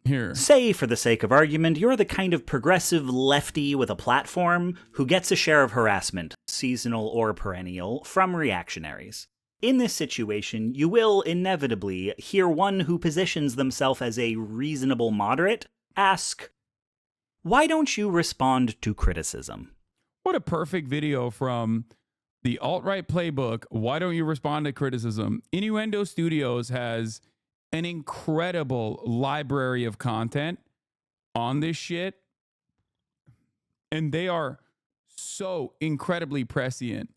Here. Say, for the sake of argument, you're the kind of progressive lefty with a platform who gets a share of harassment, seasonal or perennial, from reactionaries. In this situation, you will inevitably hear one who positions themselves as a reasonable moderate ask, "Why don't you respond to criticism?" What a perfect video from the alt-right playbook. Why don't you respond to criticism? Innuendo Studios has an incredible library of content on this shit, and they are so incredibly prescient.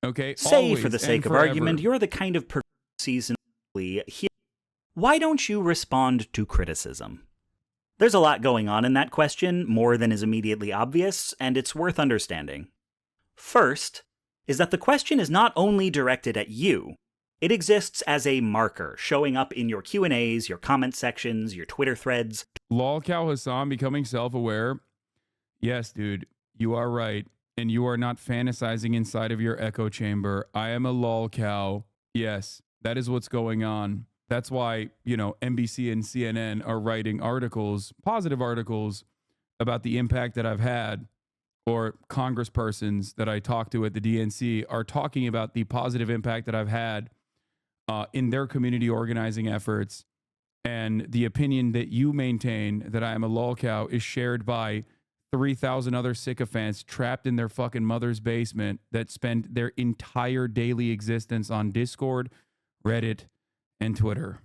Okay, Say, always for the sake of forever. argument, you're the kind of seasonally here. Why don't you respond to criticism? There's a lot going on in that question, more than is immediately obvious, and it's worth understanding. First, is that the question is not only directed at you. It exists as a marker, showing up in your Q&As, your comment sections, your Twitter threads. Lolcow Hassan becoming self-aware. Yes, dude, you are right. And you are not fantasizing inside of your echo chamber. I am a lolcow. Yes, that is what's going on. That's why, NBC and CNN are writing articles, positive articles, about the impact that I've had, or congresspersons that I talk to at the DNC are talking about the positive impact that I've had in their community organizing efforts. And the opinion that you maintain that I am a lolcow is shared by 3,000 other sycophants trapped in their fucking mother's basement that spend their entire daily existence on Discord, Reddit, and Twitter.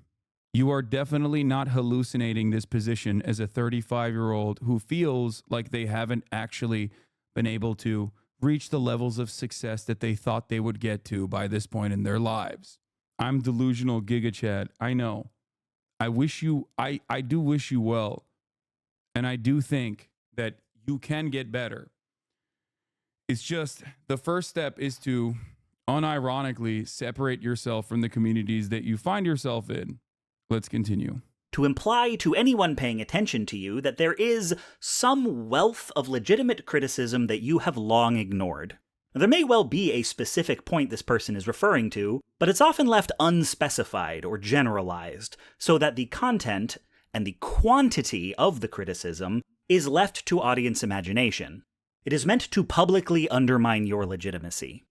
You are definitely not hallucinating this position as a 35-year-old who feels like they haven't actually been able to reach the levels of success that they thought they would get to by this point in their lives. I'm delusional Giga Chad. I know. I do wish you well. And I do think that you can get better. It's just the first step is to unironically separate yourself from the communities that you find yourself in. Let's continue. To imply to anyone paying attention to you that there is some wealth of legitimate criticism that you have long ignored. There may well be a specific point this person is referring to, but it's often left unspecified or generalized, so that the content and the quantity of the criticism is left to audience imagination. It is meant to publicly undermine your legitimacy.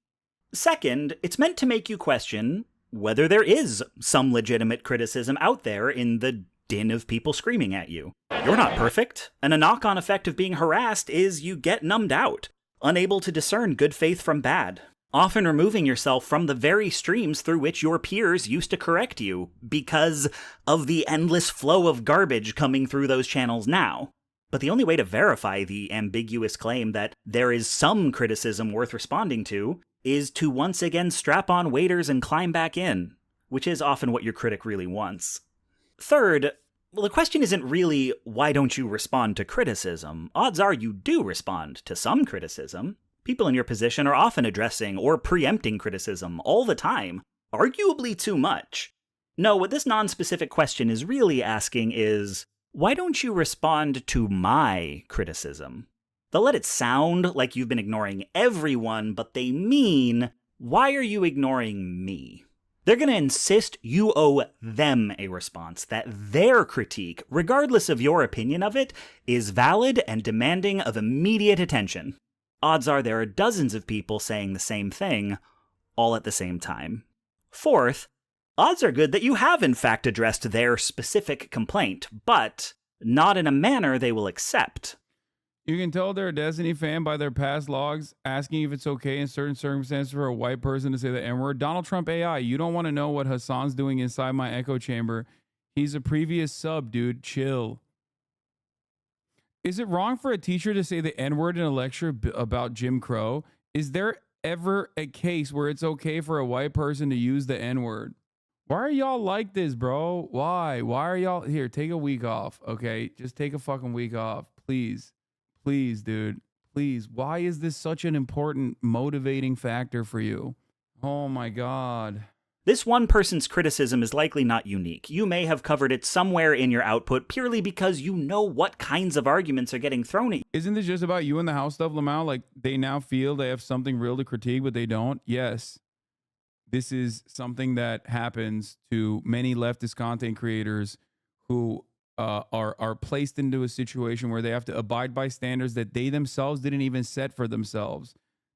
Second, it's meant to make you question whether there is some legitimate criticism out there in the din of people screaming at you. You're not perfect, and a knock-on effect of being harassed is you get numbed out, unable to discern good faith from bad, often removing yourself from the very streams through which your peers used to correct you because of the endless flow of garbage coming through those channels now. But the only way to verify the ambiguous claim that there is some criticism worth responding to is to once again strap on waders and climb back in, which is often what your critic really wants. Third, well, the question isn't really, why don't you respond to criticism? Odds are you do respond to some criticism. People in your position are often addressing or preempting criticism all the time, arguably too much. No, what this non-specific question is really asking is, why don't you respond to my criticism? They'll let it sound like you've been ignoring everyone, but they mean, why are you ignoring me? They're going to insist you owe them a response, that their critique, regardless of your opinion of it, is valid and demanding of immediate attention. Odds are there are dozens of people saying the same thing, all at the same time. Fourth, odds are good that you have in fact addressed their specific complaint, but not in a manner they will accept. You can tell they're a Destiny fan by their past logs asking if it's okay in certain circumstances for a white person to say the N-word. Donald Trump AI, you don't want to know what Hassan's doing inside my echo chamber. He's a previous sub, dude. Chill. Is it wrong for a teacher to say the N-word in a lecture about Jim Crow? Is there ever a case where it's okay for a white person to use the N-word? Why are y'all like this, bro? Why? Why are y'all here? Take a week off, okay? Just take a fucking week off, please. Please, dude. Please. Why is this such an important motivating factor for you? Oh my God. This one person's criticism is likely not unique. You may have covered it somewhere in your output purely because you know what kinds of arguments are getting thrown at you. Isn't this just about you and the house stuff, Lamau? Like, they now feel they have something real to critique, but they don't? Yes. This is something that happens to many leftist content creators who are placed into a situation where they have to abide by standards that they themselves didn't even set for themselves,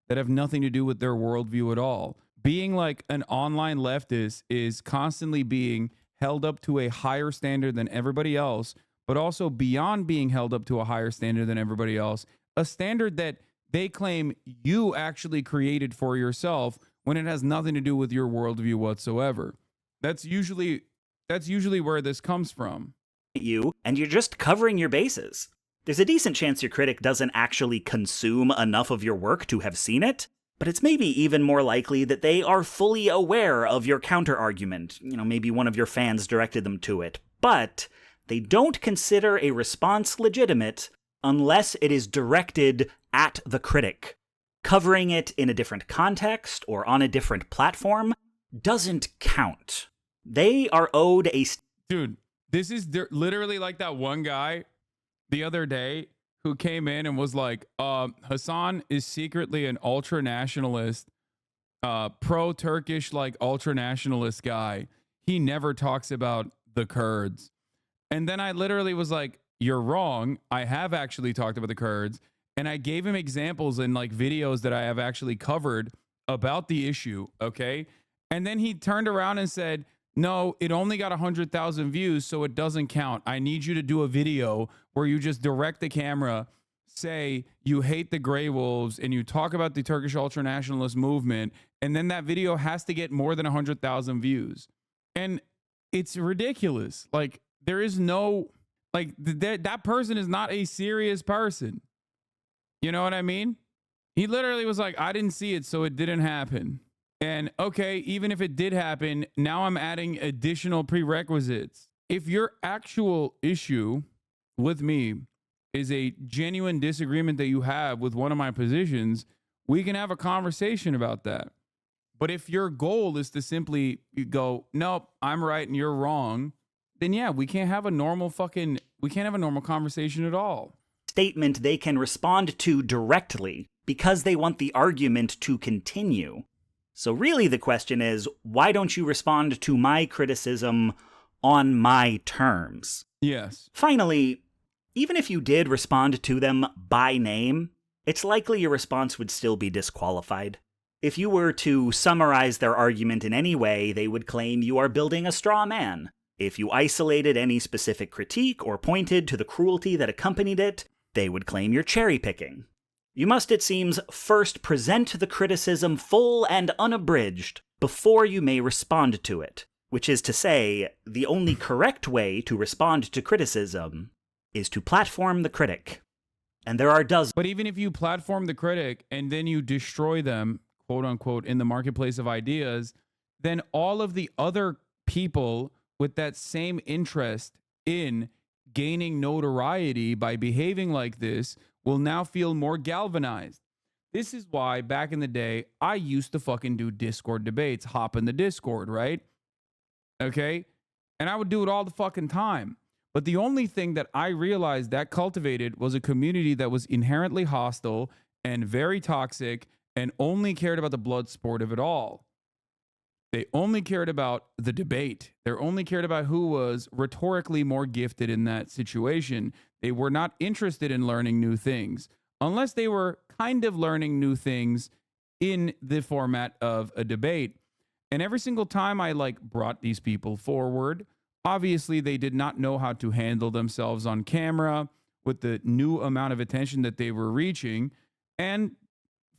that have nothing to do with their worldview at all. Being like an online leftist is constantly being held up to a higher standard than everybody else, but also beyond being held up to a higher standard than everybody else, a standard that they claim you actually created for yourself when it has nothing to do with your worldview whatsoever. That's usually where this comes from. You, and you're just covering your bases. There's a decent chance your critic doesn't actually consume enough of your work to have seen it, but it's maybe even more likely that they are fully aware of your counter-argument. Maybe one of your fans directed them to it, but they don't consider a response legitimate unless it is directed at the critic. Covering it in a different context or on a different platform doesn't count. They are owed a... Dude, this is literally like that one guy the other day who came in and was like, Hasan is secretly an ultra-nationalist, pro-Turkish, like, ultra-nationalist guy. He never talks about the Kurds. And then I literally was like, you're wrong. I have actually talked about the Kurds. And I gave him examples and like videos that I have actually covered about the issue, okay? And then he turned around and said, no, it only got 100,000 views, so it doesn't count. I need you to do a video where you just direct the camera, say you hate the Grey Wolves, and you talk about the Turkish ultranationalist movement, and then that video has to get more than 100,000 views. And it's ridiculous. Like, there is no, like, that person is not a serious person. You know what I mean? He literally was like, I didn't see it, so it didn't happen. And okay, even if it did happen, now I'm adding additional prerequisites. If your actual issue with me is a genuine disagreement that you have with one of my positions, we can have a conversation about that. But if your goal is to simply go, nope, I'm right and you're wrong, then yeah, we can't have a normal conversation at all. Statement they can respond to directly because they want the argument to continue. So really the question is, why don't you respond to my criticism on my terms? Yes. Finally, even if you did respond to them by name, it's likely your response would still be disqualified. If you were to summarize their argument in any way, they would claim you are building a straw man. If you isolated any specific critique or pointed to the cruelty that accompanied it, they would claim you're cherry-picking. You must, it seems, first present the criticism full and unabridged before you may respond to it, which is to say, the only correct way to respond to criticism is to platform the critic. And there are dozens. But even if you platform the critic and then you destroy them, quote unquote, in the marketplace of ideas, then all of the other people with that same interest in gaining notoriety by behaving like this will now feel more galvanized. This is why back in the day, I used to fucking do Discord debates, hop in the Discord, right? Okay? And I would do it all the fucking time. But the only thing that I realized that cultivated was a community that was inherently hostile and very toxic and only cared about the blood sport of it all. They only cared about the debate. They only cared about who was rhetorically more gifted in that situation. They were not interested in learning new things, unless they were kind of learning new things in the format of a debate. And every single time I brought these people forward, obviously they did not know how to handle themselves on camera with the new amount of attention that they were reaching. And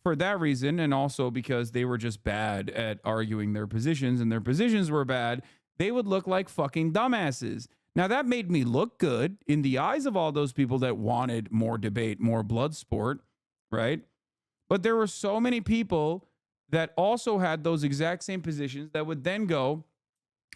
for that reason, and also because they were just bad at arguing their positions and their positions were bad, they would look like fucking dumbasses. Now, that made me look good in the eyes of all those people that wanted more debate, more blood sport, right? But there were so many people that also had those exact same positions that would then go,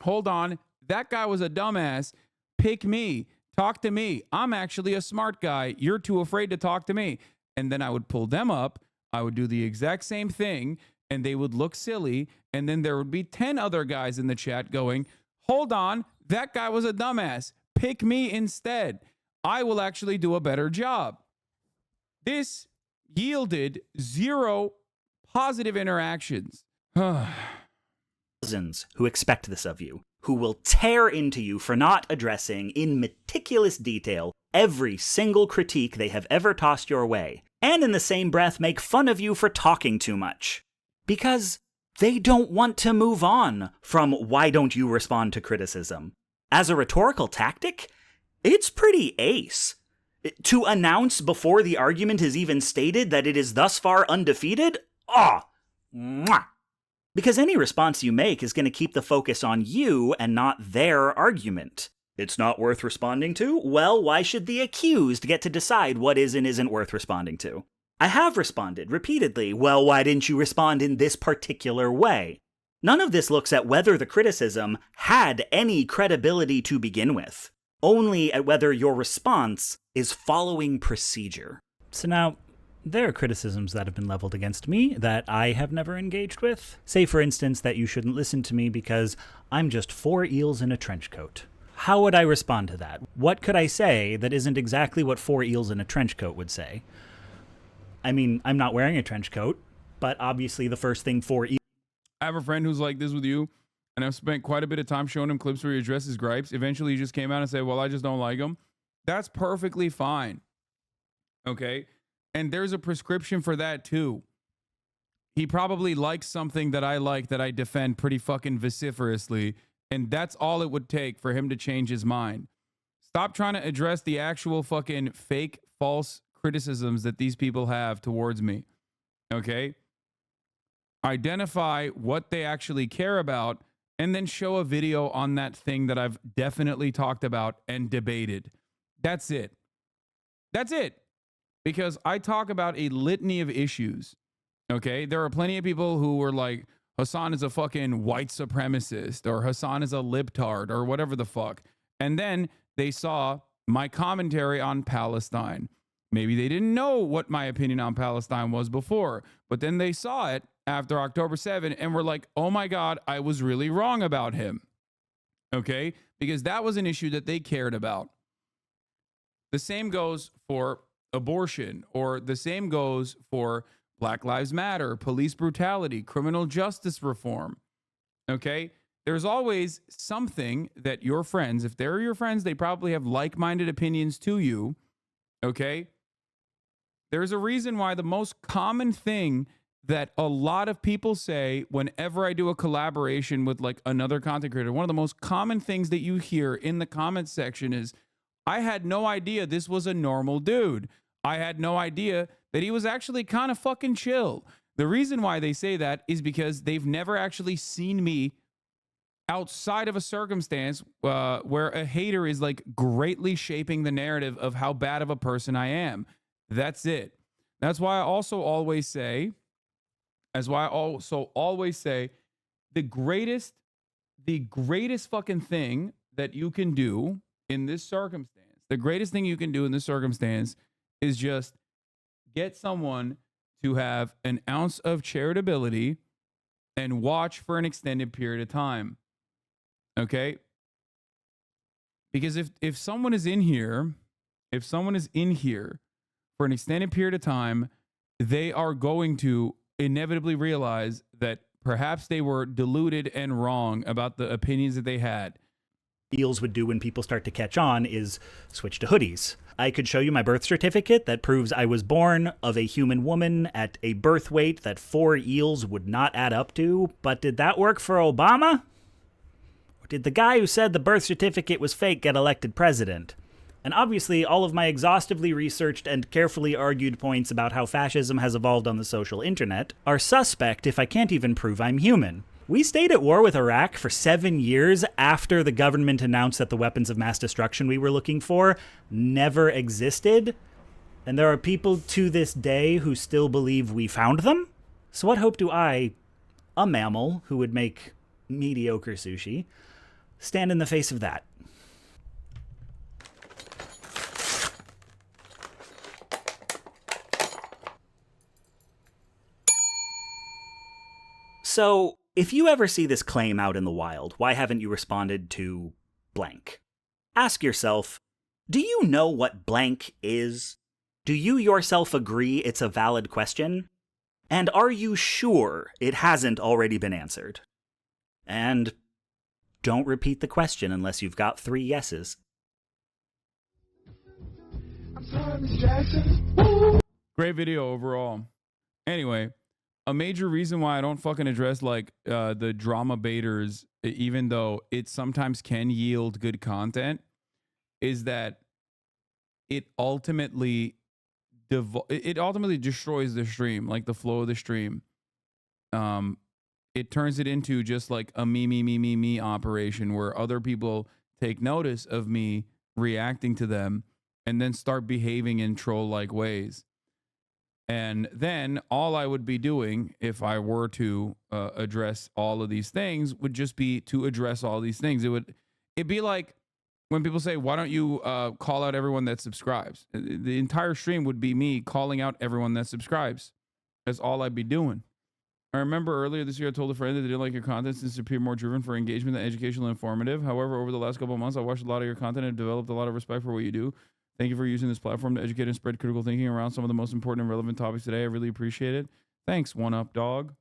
hold on, that guy was a dumbass. Pick me. Talk to me. I'm actually a smart guy. You're too afraid to talk to me. And then I would pull them up. I would do the exact same thing, and they would look silly. And then there would be 10 other guys in the chat going, hold on, that guy was a dumbass. Pick me instead. I will actually do a better job. This yielded 0 positive interactions. Dozens who expect this of you. who will tear into you for not addressing in meticulous detail every single critique they have ever tossed your way, and in the same breath make fun of you for talking too much. Because they don't want to move on from why don't you respond to criticism. As a rhetorical tactic, it's pretty ace. To announce before the argument is even stated that it is thus far undefeated? Mwah! Because any response you make is going to keep the focus on you and not their argument. It's not worth responding to? Well, why should the accused get to decide what is and isn't worth responding to? I have responded repeatedly, well, why didn't you respond in this particular way? None of this looks at whether the criticism had any credibility to begin with, only at whether your response is following procedure. So now, there are criticisms that have been leveled against me that I have never engaged with. Say, for instance, that you shouldn't listen to me because I'm just 4 eels in a trench coat. How would I respond to that? What could I say that isn't exactly what 4 eels in a trench coat would say? I mean, I'm not wearing a trench coat, but obviously the first thing 4 eels... I have a friend who's like this with you, and I've spent quite a bit of time showing him clips where he addresses gripes. Eventually, he just came out and said, well, I just don't like him. That's perfectly fine. Okay? And there's a prescription for that too. He probably likes something that I like that I defend pretty fucking vociferously, and that's all it would take for him to change his mind. Stop trying to address the actual fucking fake, false criticisms that these people have towards me. Okay? Identify what they actually care about, and then show a video on that thing that I've definitely talked about and debated. That's it. That's it. Because I talk about a litany of issues, okay? There are plenty of people who were like, Hasan is a fucking white supremacist, or Hasan is a libtard, or whatever the fuck. And then they saw my commentary on Palestine. Maybe they didn't know what my opinion on Palestine was before, but then they saw it after October 7 and were like, oh my God, I was really wrong about him, okay? Because that was an issue that they cared about. The same goes for abortion, or the same goes for Black Lives Matter, police brutality, criminal justice reform. Okay? There's always something that your friends, if they're your friends, they probably have like-minded opinions to you. Okay? There's a reason why the most common thing that a lot of people say whenever I do a collaboration with like another content creator, one of the most common things that you hear in the comments section is, I had no idea this was a normal dude. I had no idea that he was actually kind of fucking chill. The reason why they say that is because they've never actually seen me outside of a circumstance where a hater is like greatly shaping the narrative of how bad of a person I am. That's it. That's why I also always say, the greatest fucking thing that you can do in this circumstance, is just get someone to have an ounce of charitability and watch for an extended period of time. Okay? Because if someone is in here for an extended period of time, they are going to inevitably realize that perhaps they were deluded and wrong about the opinions that they had. Eels would do when people start to catch on is switch to hoodies. I could show you my birth certificate that proves I was born of a human woman at a birth weight that 4 eels would not add up to, but did that work for Obama? Or did the guy who said the birth certificate was fake get elected president? And obviously, all of my exhaustively researched and carefully argued points about how fascism has evolved on the social internet are suspect if I can't even prove I'm human. We stayed at war with Iraq for 7 years after the government announced that the weapons of mass destruction we were looking for never existed. And there are people to this day who still believe we found them. So what hope do I, a mammal who would make mediocre sushi, stand in the face of that? So, if you ever see this claim out in the wild, why haven't you responded to blank? Ask yourself, do you know what blank is? Do you yourself agree it's a valid question? And are you sure it hasn't already been answered? And Don't repeat the question unless you've got 3 yeses. Great video overall. Anyway, a major reason why I don't fucking address like the drama baiters, even though it sometimes can yield good content, is that it ultimately destroys the stream, like the flow of the stream. It turns it into just like a me operation where other people take notice of me reacting to them and then start behaving in troll-like ways. And then all I would be doing if I were to address all of these things would just be to address all these things. It'd be like when people say, why don't you call out everyone that subscribes? The entire stream would be me calling out everyone that subscribes. That's all I'd be doing. I remember earlier this year I told a friend that they didn't like your content since it appeared more driven for engagement than educational and informative. However, over the last couple of months, I watched a lot of your content and developed a lot of respect for what you do. Thank you for using this platform to educate and spread critical thinking around some of the most important and relevant topics today. I really appreciate it. Thanks, One Up Dog.